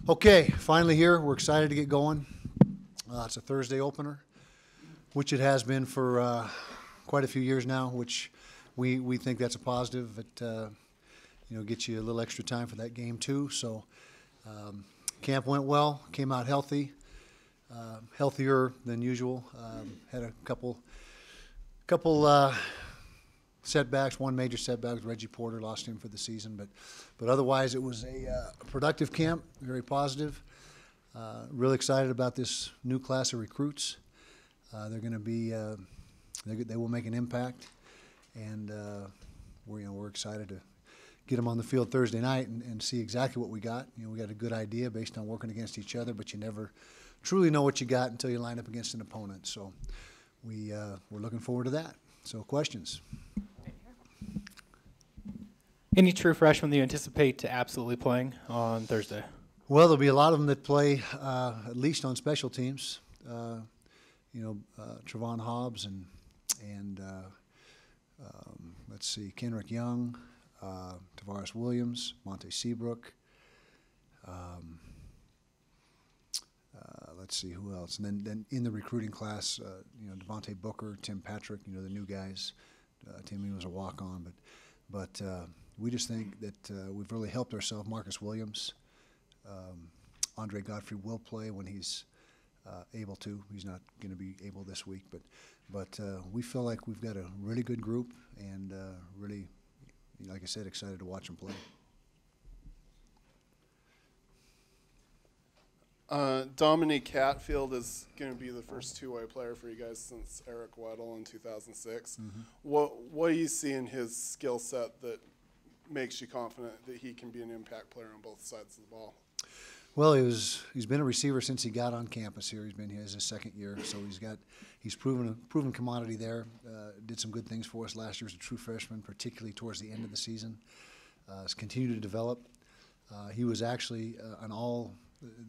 Okay, finally here. We're excited to get going. It's a Thursday opener, which it has been for quite a few years now, which we think that's a positive. It gets you a little extra time for that game too. So camp went well, came out healthy, healthier than usual. Had a couple setbacks. One major setback was Reggie Porter, lost him for the season, but otherwise it was a productive camp, very positive. Really excited about this new class of recruits. They're going to be, they will make an impact, and we're excited to get them on the field Thursday night and see exactly what we got. We got a good idea based on working against each other, but you never truly know what you got until you line up against an opponent. So we're looking forward to that. So questions? Any true freshmen that you anticipate to absolutely playing on Thursday? Well, there'll be a lot of them that play at least on special teams. Trevon Hobbs and let's see, Kenrick Young, Tavares Williams, Monte Seabrook. Let's see who else, and then in the recruiting class, Devontae Booker, Tim Patrick, the new guys. Timmy was a walk-on, but we just think that we've really helped ourselves. Marcus Williams, Andre Godfrey will play when he's able to. He's not going to be able this week, but we feel like we've got a really good group and really, like I said, excited to watch them play. Dominique Hatfield is going to be the first two-way player for you guys since Eric Weddle in 2006. Mm-hmm. What do you see in his skill set that makes you confident that he can be an impact player on both sides of the ball? Well, he's been a receiver since he got on campus here. His second year, so he's proven commodity there. Did some good things for us last year as a true freshman, particularly towards the end of the season. Has continued to develop. He was actually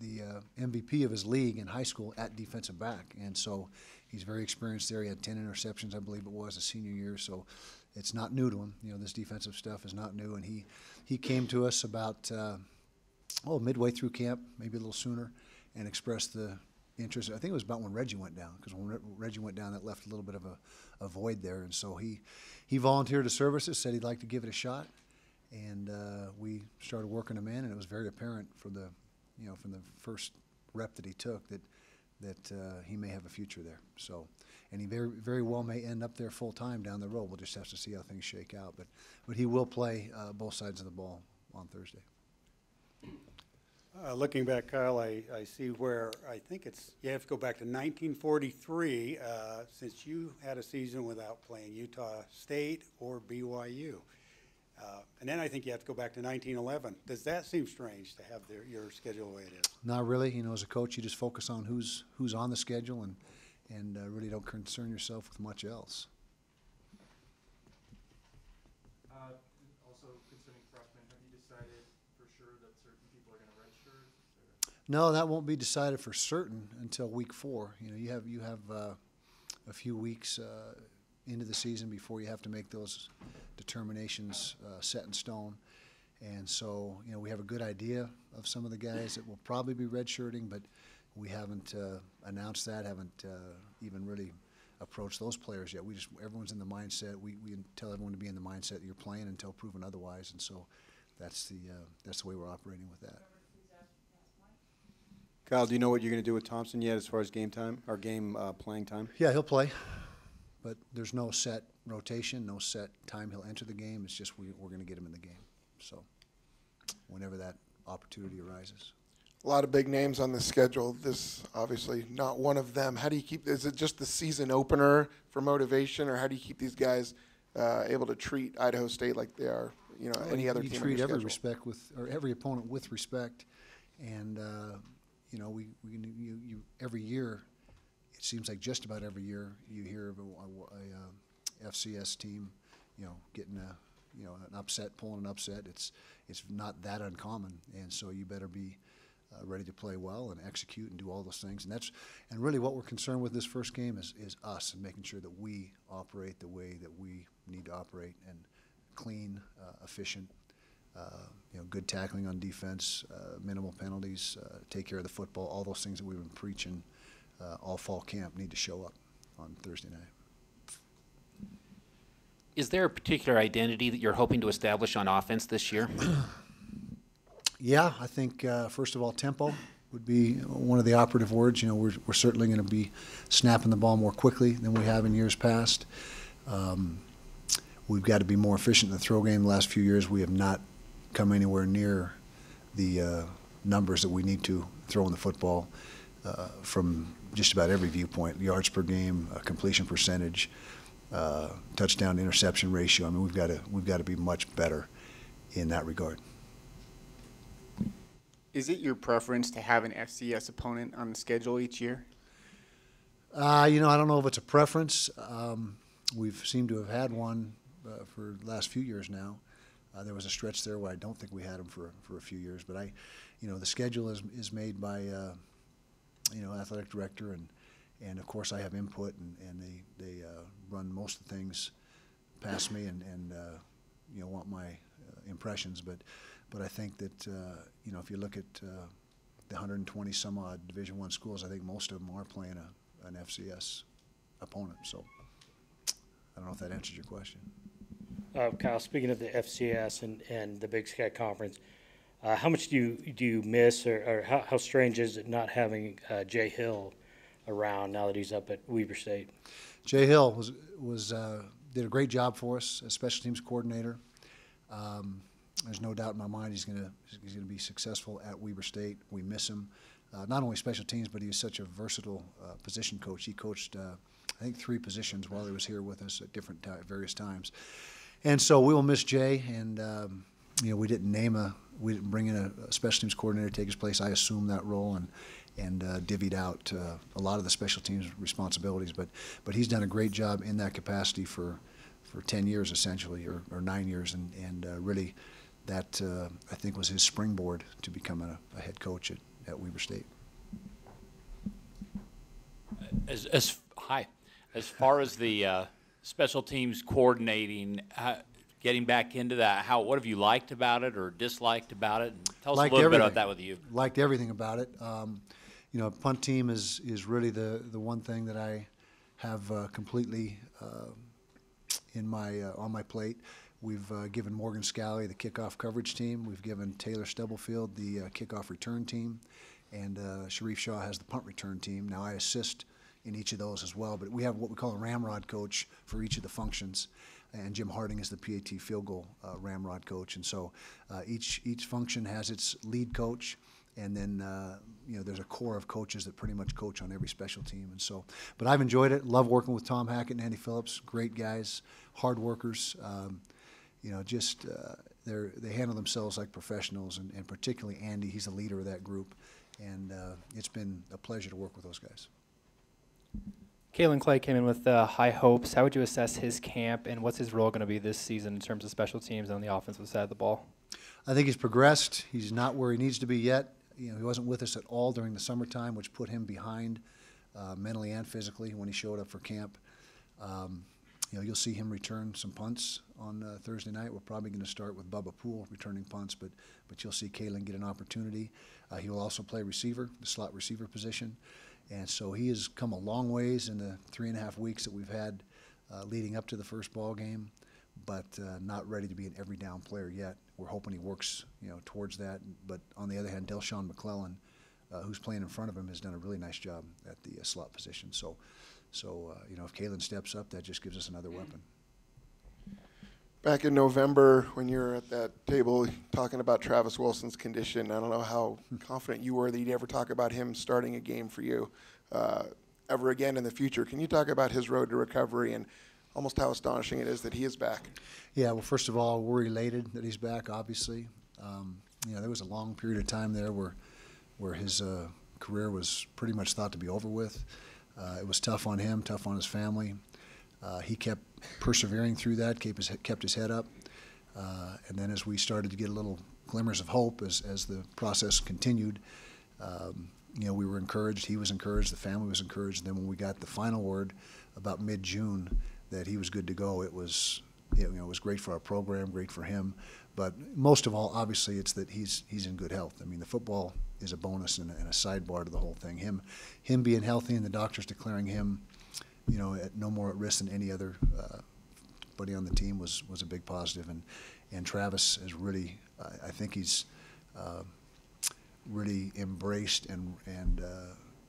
the MVP of his league in high school at defensive back, and so he's very experienced there. He had 10 interceptions, I believe it was, his senior year, so it's not new to him. This defensive stuff is not new, and he came to us about midway through camp, maybe a little sooner, and expressed the interest. I think it was about when Reggie went down, because when Reggie went down, that left a little bit of a void there, and so he volunteered to service us, said he'd like to give it a shot, and we started working him in, and it was very apparent from the first rep that he took that he may have a future there. So, and he very, very well may end up there full time down the road. We'll just have to see how things shake out. But he will play both sides of the ball on Thursday. Looking back, Kyle, I see where I think you have to go back to 1943 since you had a season without playing Utah State or BYU. And then I think you have to go back to 1911. Does that seem strange to have your schedule the way it is? Not really. As a coach, you just focus on who's on the schedule and really don't concern yourself with much else. Also, concerning freshmen, have you decided for sure that certain people are going to redshirt? No, that won't be decided for certain until week 4. You have a few weeks into the season before you have to make those determinations set in stone. And so, we have a good idea of some of the guys that will probably be redshirting, but we haven't announced that, haven't even really approached those players yet. Everyone's in the mindset. We tell everyone to be in the mindset that you're playing until proven otherwise, and so that's the way we're operating with that. Kyle, do you know what you're going to do with Thompson yet as far as game time or game playing time? Yeah, he'll play, but there's no set rotation, no set time he'll enter the game. It's just we're going to get him in the game. So whenever that opportunity arises. A lot of big names on the schedule. This obviously not one of them. How do you is it just the season opener for motivation, or how do you keep these guys able to treat Idaho State like they are, any other team? You treat every opponent with respect, and every year, it seems like just about every year you hear of a FCS team, getting an upset, pulling an upset. It's not that uncommon, and so you better be ready to play well and execute and do all those things. And really what we're concerned with this first game is us and making sure that we operate the way that we need to operate, and clean, efficient, good tackling on defense, minimal penalties, take care of the football, all those things that we've been preaching all fall camp need to show up on Thursday night. Is there a particular identity that you're hoping to establish on offense this year? Yeah, I think first of all, tempo would be one of the operative words. We're certainly going to be snapping the ball more quickly than we have in years past. We've got to be more efficient in the throw game. The last few years, we have not come anywhere near the numbers that we need to throw in the football from just about every viewpoint: yards per game, completion percentage, touchdown to interception ratio. I mean, we've got to be much better in that regard. Is it your preference to have an FCS opponent on the schedule each year? I don't know if it's a preference. We've seemed to have had one for the last few years now. There was a stretch there where I don't think we had them for a few years. But the schedule is made by, athletic director, and of course I have input, and they run most of the things past me and want my impressions. But I think that, if you look at the 120 some odd Division I schools, I think most of them are playing an FCS opponent. So I don't know if that answers your question. Kyle, speaking of the FCS and the Big Sky Conference, how much do you miss, or how strange is it not having Jay Hill around now that he's up at Weber State? Jay Hill did a great job for us as special teams coordinator. There's no doubt in my mind he's going to be successful at Weber State. We miss him. Not only special teams, but he was such a versatile position coach. He coached, I think, 3 positions while he was here with us at various times. And so we will miss Jay. And we didn't bring in a special teams coordinator to take his place. I assumed that role and divvied out a lot of the special teams responsibilities. But he's done a great job in that capacity for 10 years essentially, or 9 years, and really. That, I think, was his springboard to become a head coach at Weber State. As far as the special teams coordinating, getting back into that, what have you liked about it or disliked about it? Tell us a little bit about that with you. Liked everything about it. Punt team is really the one thing that I have completely on my plate. We've given Morgan Scally the kickoff coverage team. We've given Taylor Stubblefield the kickoff return team. And Sharif Shaw has the punt return team. Now I assist in each of those as well. But we have what we call a ramrod coach for each of the functions. And Jim Harding is the PAT field goal ramrod coach. And so each function has its lead coach. And then, there's a core of coaches that pretty much coach on every special team. And so, but I've enjoyed it. Love working with Tom Hackett and Andy Phillips. Great guys, hard workers. They handle themselves like professionals, and particularly Andy, he's the leader of that group, and it's been a pleasure to work with those guys. Kalen Clay came in with high hopes. How would you assess his camp, and what's his role going to be this season in terms of special teams on the offensive side of the ball? I think he's progressed. He's not where he needs to be yet. He wasn't with us at all during the summertime, which put him behind mentally and physically when he showed up for camp. You'll see him return some punts on Thursday night. We're probably going to start with Bubba Poole returning punts, but you'll see Kalen get an opportunity. He will also play receiver, the slot receiver position. And so he has come a long ways in the 3.5 weeks that we've had leading up to the first ball game, but not ready to be an every down player yet. We're hoping he works towards that. But on the other hand, Delshawn McClellan, who's playing in front of him, has done a really nice job at the slot position. So if Kalen steps up, that just gives us another weapon. Back in November, when you were at that table talking about Travis Wilson's condition, I don't know how confident you were that you'd ever talk about him starting a game for you ever again in the future. Can you talk about his road to recovery and almost how astonishing it is that he is back? Yeah, well, first of all, we're elated that he's back, obviously. There was a long period of time there where his career was pretty much thought to be over with. It was tough on him, tough on his family. He kept persevering through that, kept his head up. And then as we started to get a little glimmers of hope as the process continued, we were encouraged, he was encouraged, the family was encouraged. And then when we got the final word about mid-June that he was good to go, it was great for our program, great for him, But most of all, obviously, it's that he's in good health. I mean, the football is a bonus and a sidebar to the whole thing. Him being healthy and the doctors declaring him, at no more at risk than any other buddy on the team was a big positive. And Travis has really, I think he's really embraced and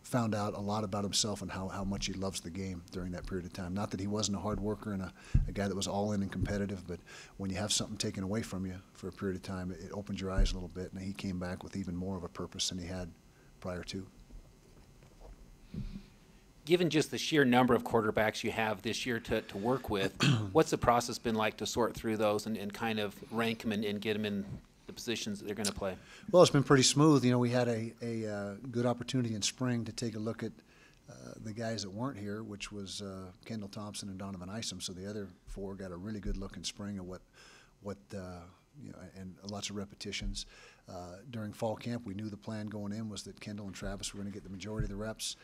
found out a lot about himself and how much he loves the game during that period of time. Not that he wasn't a hard worker and a guy that was all in and competitive, but when you have something taken away from you for a period of time, it opens your eyes a little bit, and he came back with even more of a purpose than he had prior to. Given just the sheer number of quarterbacks you have this year to work with, what's the process been like to sort through those and kind of rank them and get them in the positions that they're going to play? Well, it's been pretty smooth. We had a good opportunity in spring to take a look at the guys that weren't here, which was Kendall Thompson and Donovan Isom. So the other four got a really good look in spring at what and lots of repetitions. During fall camp, we knew the plan going in was that Kendall and Travis were going to get the majority of the reps.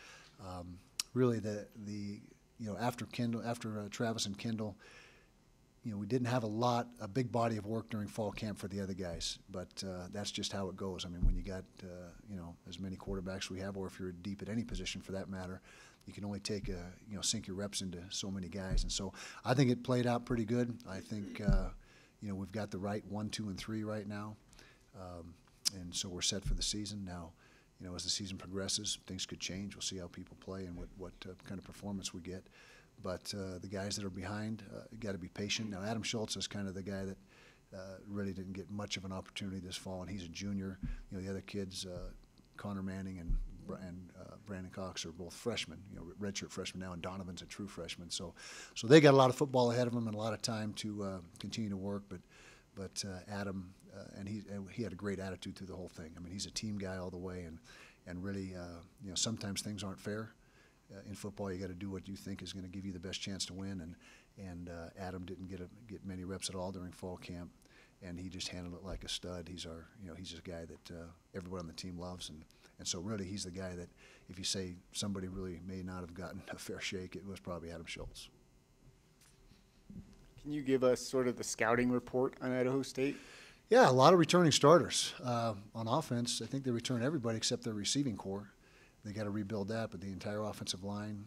Really, after Travis and Kendall, we didn't have a big body of work during fall camp for the other guys, but that's just how it goes. I mean, when you got, as many quarterbacks we have, or if you're deep at any position for that matter, you can only take, sink your reps into so many guys. And so I think it played out pretty good. I think, we've got the right 1, 2, and 3 right now. And so we're set for the season. Now, as the season progresses, things could change. We'll see how people play and what kind of performance we get. But the guys that are behind, got to be patient. Now, Adam Schultz is kind of the guy that really didn't get much of an opportunity this fall, and he's a junior. The other kids, Connor Manning and Brandon Cox, are both freshmen, redshirt freshmen now, and Donovan's a true freshman. So they got a lot of football ahead of them and a lot of time to continue to work. But Adam, and he had a great attitude through the whole thing. I mean, he's a team guy all the way, and really, sometimes things aren't fair. In football, you got to do what you think is going to give you the best chance to win. And Adam didn't get many reps at all during fall camp, and he just handled it like a stud. He's just a guy that everyone on the team loves, and so really he's the guy that if you say somebody really may not have gotten a fair shake, it was probably Adam Schultz. Can you give us sort of the scouting report on Idaho State? Yeah, a lot of returning starters on offense. I think they return everybody except their receiving core. They got to rebuild that, but the entire offensive line,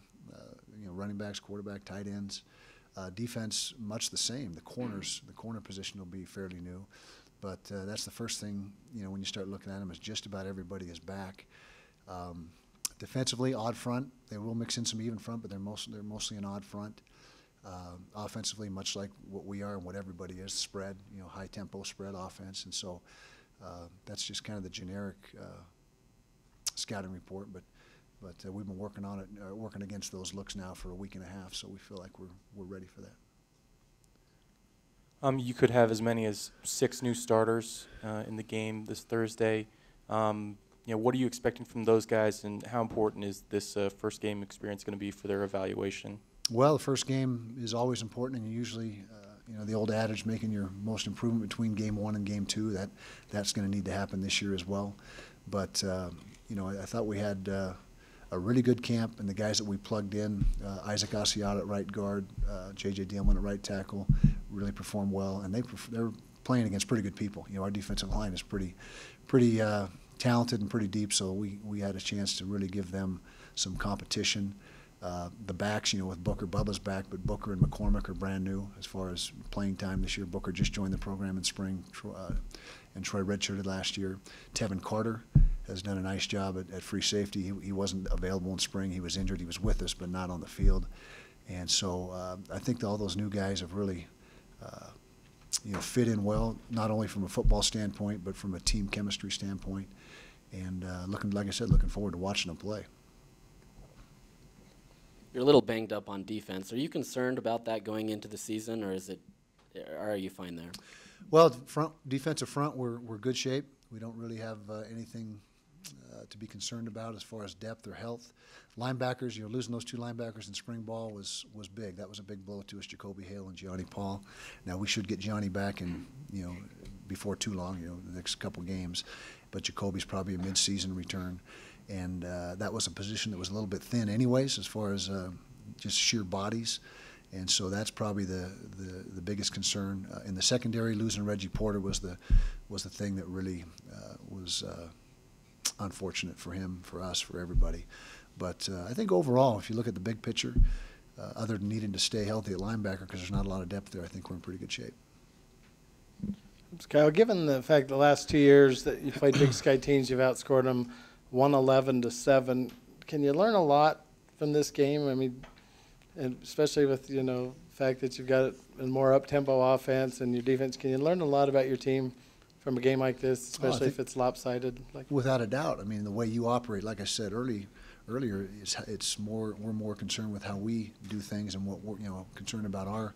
running backs, quarterback, tight ends, defense, much the same. The corner position will be fairly new, but that's the first thing. When you start looking at them, is just about everybody is back. Defensively, odd front. They will mix in some even front, but they're mostly an odd front. Offensively, much like what we are and what everybody is, spread. High tempo spread offense, and so that's just kind of the generic scouting report, but we've been working on it, working against those looks now for a week and a half, so we feel like we're ready for that. You could have as many as 6 new starters in the game this Thursday. What are you expecting from those guys, and how important is this first game experience going to be for their evaluation? Well, the first game is always important, and usually, the old adage, making your most improvement between game 1 and game 2, that's going to need to happen this year as well. But I thought we had a really good camp, and the guys that we plugged in, Isaac Asiata at right guard, J.J. Dielman at right tackle, really performed well, and they're playing against pretty good people. Our defensive line is pretty talented and pretty deep, so we had a chance to really give them some competition. The backs, with Booker, Bubba's back, but Booker and McCormick are brand new as far as playing time this year. Booker just joined the program in spring, and Troy redshirted last year. Tevin Carter has done a nice job at free safety. He wasn't available in spring. He was injured. He was with us, but not on the field. And so I think all those new guys have really fit in well, not only from a football standpoint, but from a team chemistry standpoint. And looking forward to watching them play. You're a little banged up on defense. Are you concerned about that going into the season, or are you fine there? Well, defensive front, we're good shape. We don't really have anything to be concerned about as far as depth or health. Linebackers, losing those 2 linebackers in spring ball was big. That was a big blow to us, Jacoby Hale and Gianni Paul. Now we should get Gianni back in, before too long, the next couple games. But Jacoby's probably a mid-season return. And that was a position that was a little bit thin anyways as far as just sheer bodies. And so that's probably the biggest concern. In the secondary, losing Reggie Porter was the thing that really was unfortunate for him, for us, for everybody. But I think overall, if you look at the big picture, other than needing to stay healthy at linebacker because there's not a lot of depth there, I think we're in pretty good shape. Kyle, given the fact the last 2 years that you played Big Sky teams, you've outscored them 111-7. Can you learn a lot from this game? I mean, and especially with, the fact that you've got a more up-tempo offense and your defense, can you learn a lot about your team from a game like this, especially if it's lopsided? Without a doubt. I mean, the way you operate, like I said earlier, we're more concerned with how we do things and what we're, concerned about our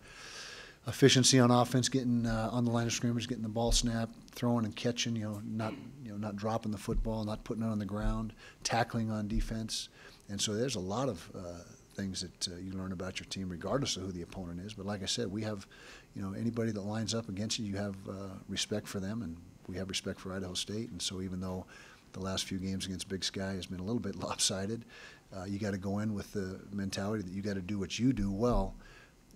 efficiency on offense, getting on the line of scrimmage, getting the ball snapped, throwing and catching, not dropping the football, not putting it on the ground, tackling on defense. And so there's a lot of things that you learn about your team regardless of who the opponent is. But like I said, we have, anybody that lines up against you, you have respect for them, and we have respect for Idaho State. And so even though the last few games against Big Sky has been a little bit lopsided, you got to go in with the mentality that you got to do what you do well.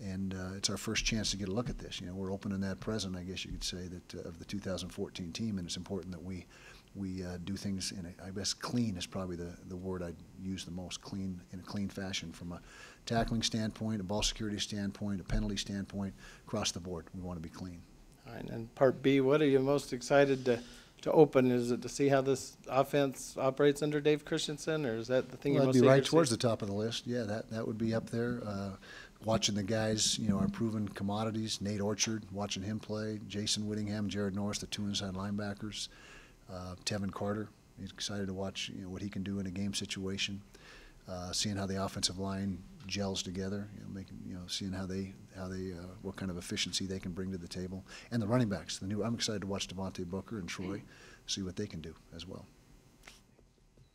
And it's our first chance to get a look at this. We're opening that present, I guess you could say, that of the 2014 team, and it's important that we do things in I guess clean is probably the word I'd use the most, clean, in a clean fashion from a tackling standpoint, a ball security standpoint, a penalty standpoint, across the board. We want to be clean. All right, and Part B, what are you most excited to open? Is it to see how this offense operates under Dave Christensen, or is that the thing you're most eager to see? That'd be right to towards see? the top of the list. Yeah, that would be up there. Watching the guys, our proven commodities, Nate Orchard, watching him play, Jason Whittingham, Jared Norris, the two inside linebackers, Tevin Carter. He's excited to watch, what he can do in a game situation. Seeing how the offensive line gels together, seeing how they what kind of efficiency they can bring to the table, and the running backs. I'm excited to watch Devontae Booker and Troy, see what they can do as well.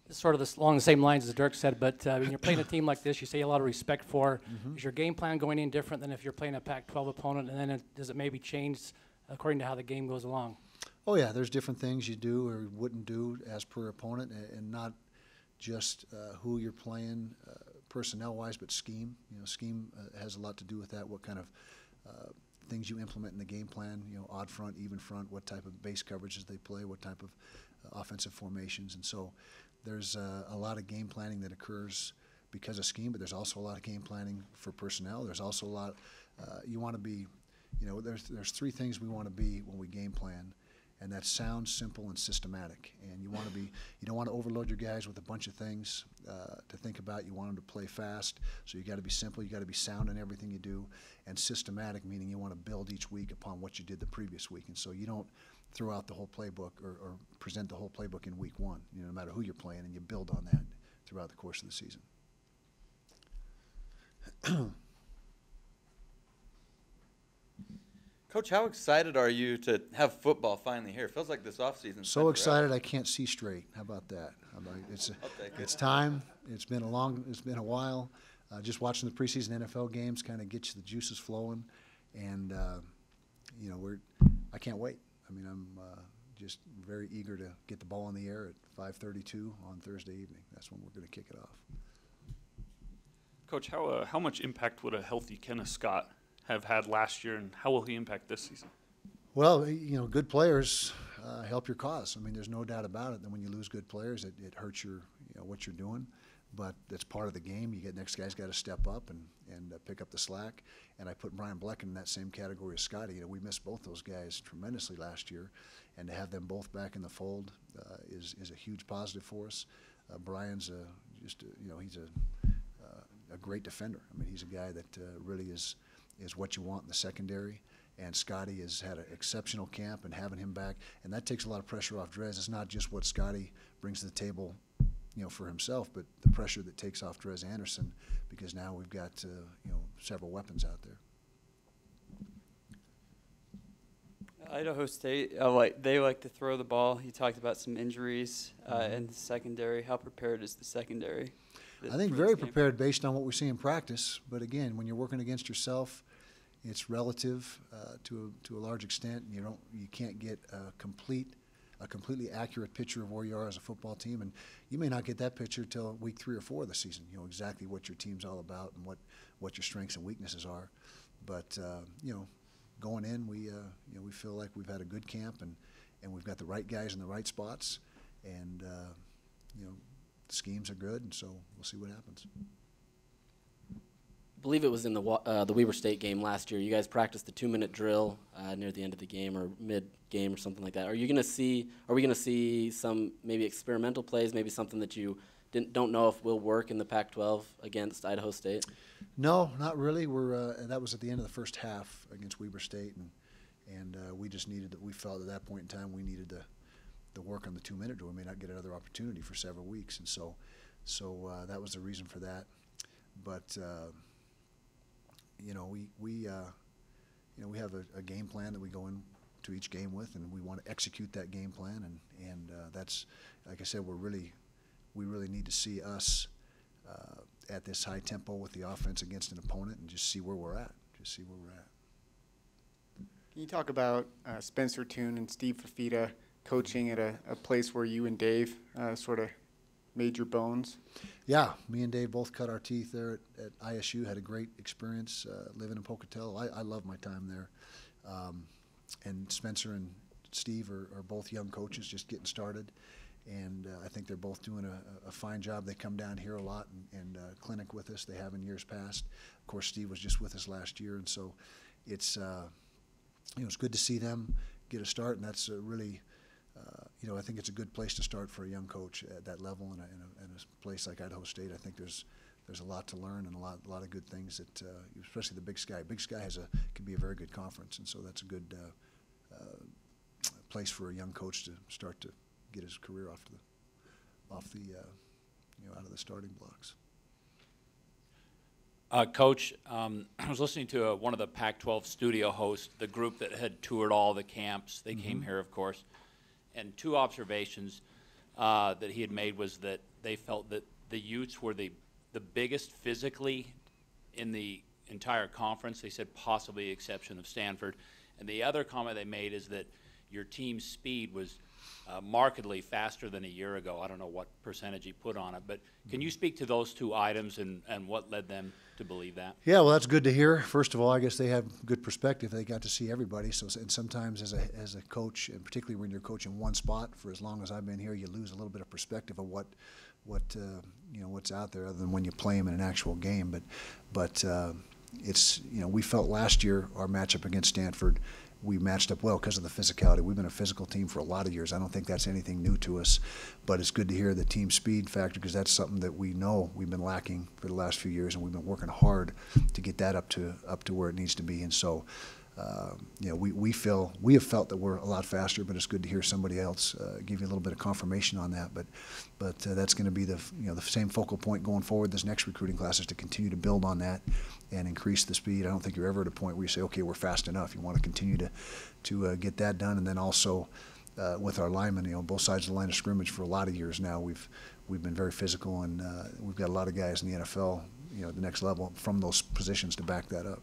It's sort of along the same lines as Dirk said, but when you're playing a team like this, you say a lot of respect for. Is your game plan going in different than if you're playing a Pac-12 opponent, and then does it maybe change according to how the game goes along? Oh yeah, there's different things you do or wouldn't do as per opponent, and not just who you're playing personnel-wise, but scheme. Scheme has a lot to do with that. What kind of things you implement in the game plan? Odd front, even front. What type of base coverages they play? What type of offensive formations? And so there's a lot of game planning that occurs because of scheme, but there's also a lot of game planning for personnel. There's also a lot. You want to be. There's three things we want to be when we game plan. And that's sound, simple, and systematic. And you don't want to overload your guys with a bunch of things to think about. You want them to play fast, so you got to be simple. You got to be sound in everything you do, and systematic, meaning you want to build each week upon what you did the previous week. And so you don't throw out the whole playbook or present the whole playbook in week one. No matter who you're playing, and you build on that throughout the course of the season. Coach, how excited are you to have football finally here? It feels like this offseason. So excited I can't see straight. How about that? It's time. It's been a while. Just watching the preseason NFL games kind of gets the juices flowing, and I can't wait. I mean, I'm just very eager to get the ball in the air at 5:32 on Thursday evening. That's when we're going to kick it off. Coach, how much impact would a healthy Kenneth Scott have had last year, and how will he impact this season? Well, good players help your cause. I mean, there's no doubt about it that when you lose good players, it hurts your what you're doing. But that's part of the game. Next guy's got to step up and pick up the slack. And I put Brian Blecken in that same category as Scotty. We missed both those guys tremendously last year, and to have them both back in the fold is a huge positive for us. Brian's he's a great defender. I mean, he's a guy that really is what you want in the secondary. And Scotty has had an exceptional camp, and having him back, and that takes a lot of pressure off Drez. It's not just what Scotty brings to the table, for himself, but the pressure that takes off Drez Anderson, because now we've got several weapons out there. Idaho State, they like to throw the ball. You talked about some injuries in the secondary. How prepared is the secondary? I think very prepared based on what we see in practice. But again, when you're working against yourself, it's relative to a large extent. You can't get a a completely accurate picture of where you are as a football team, and you may not get that picture till week 3 or 4 of the season. You know exactly what your team's all about and what your strengths and weaknesses are. But you know, going in, we feel like we've had a good camp and we've got the right guys in the right spots, and you know, the schemes are good, and so we'll see what happens. I believe it was in the Weber State game last year. You guys practiced the 2-minute drill near the end of the game or mid-game or something like that. Are we going to see some maybe experimental plays, maybe something that you don't know if will work in the Pac-12 against Idaho State? No, not really. That was at the end of the first half against Weber State, and we just needed we felt at that point in time we needed to work on the 2-minute drill. We may not get another opportunity for several weeks, and so that was the reason for that. But you know, we have a game plan that we go into each game with, and we want to execute that game plan, and that's, like I said, we really need to see us at this high tempo with the offense against an opponent, and just see where we're at. Can you talk about Spencer Toon and Steve Fafita coaching at a place where you and Dave sort of made your bones? Yeah, me and Dave both cut our teeth there at ISU. Had a great experience living in Pocatello. I love my time there. And Spencer and Steve are both young coaches just getting started. And I think they're both doing a fine job. They come down here a lot and clinic with us. They have in years past. Of course, Steve was just with us last year. And so it's, it's good to see them get a start. And that's really, I think it's a good place to start for a young coach at that level in a place like Idaho State. I think there's a lot to learn and a lot of good things that, especially the Big Sky. Big Sky can be a very good conference, and so that's a good place for a young coach to start to get his career out of the starting blocks. Coach, I was listening to one of the Pac-12 studio hosts, the group that had toured all the camps. They came here, of course. And 2 observations that he had made was that they felt that the Utes were the biggest physically in the entire conference. They said possibly the exception of Stanford. And the other comment they made is that your team's speed was markedly faster than a year ago. I don't know what percentage he put on it, but can you speak to those 2 items and what led them to believe that? Yeah, well, that's good to hear. First of all, I guess they have good perspective. They got to see everybody. And sometimes as a coach, and particularly when you're coaching one spot for as long as I've been here, you lose a little bit of perspective of what's out there other than when you play them in an actual game. But it's, we felt last year our matchup against Stanford, we matched up well because of the physicality. We've been a physical team for a lot of years. I don't think that's anything new to us, but it's good to hear the team speed factor because that's something that we know we've been lacking for the last few years, and we've been working hard to get that up to where it needs to be. And so, we have felt that we're a lot faster, but it's good to hear somebody else give you a little bit of confirmation on that. But that's going to be the same focal point going forward. This next recruiting class is to continue to build on that and increase the speed. I don't think you're ever at a point where you say, okay, we're fast enough. You want to continue to get that done, and then also with our linemen, both sides of the line of scrimmage for a lot of years now, we've been very physical, and we've got a lot of guys in the NFL, the next level from those positions to back that up.